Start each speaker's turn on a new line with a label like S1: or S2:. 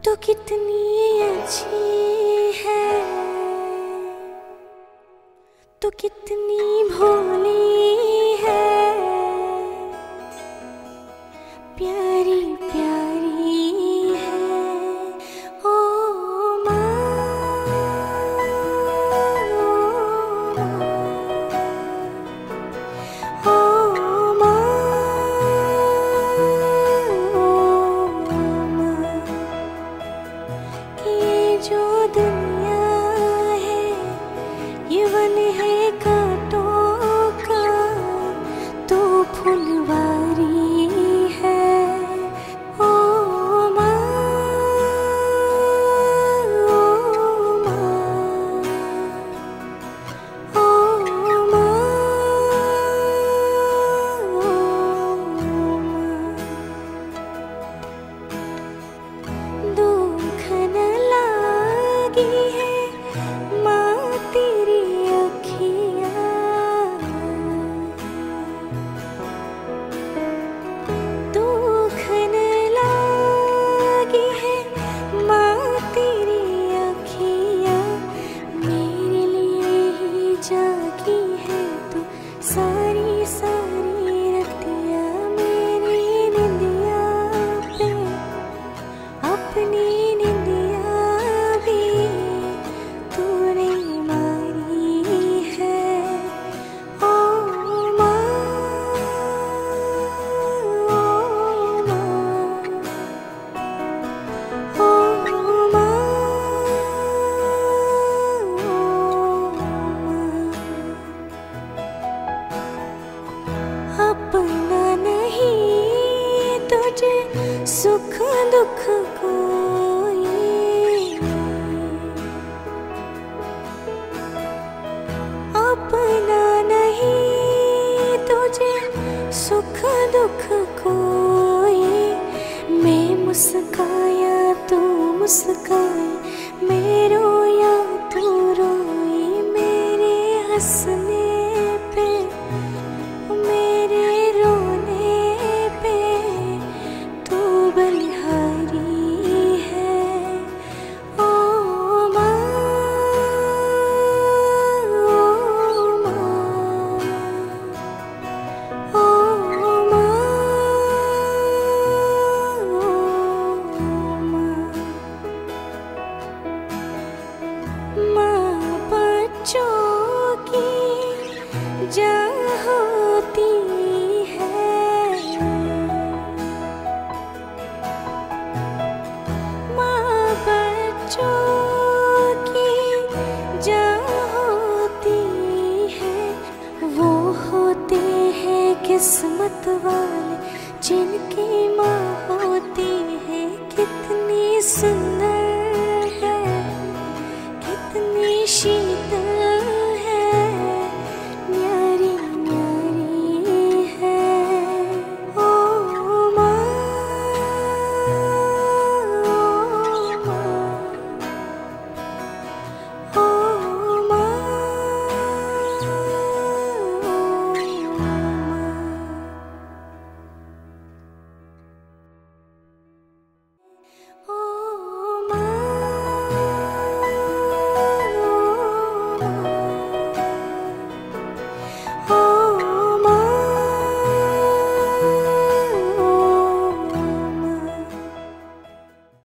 S1: तो कितनी अच्छी है, तो कितनी भोली है, प्यारी प्यारी है। ओ माँ, ओ माँ, ये जो दुनिया है ये वन है कांटों का, तो फुलवारी है। ओ माँ, ओ माँ, ओ माँ, दुख न लागी है माँ तेरी अखियाँ, दुख न लागी है माँ तेरी अखियाँ, मेरे लिए ही जागी है तू सारी सारी रतिया, मेरी निंदिया पे अपनी निंदिया भी तूने मारी है। ओ माँ, ओ माँ, ओ माँ, अपना नहीं तुझे सुख दुख कोई, अपना नहीं तुझे सुख दुख कोई, मैं मुस्काया तू मुस्काए, मैं रोया तू रोई, मेरे हंसने पे मेरे रोने पे तू बलिहारी है। ओ माँ, ओ माँ, ओ माँ, ओ माँ, माँ बच्चों की जान होती है, माँ बच्चों की जान होती है, वो होते हैं किस्मत वाले जिनकी माँ होती है कितनी सुंदर।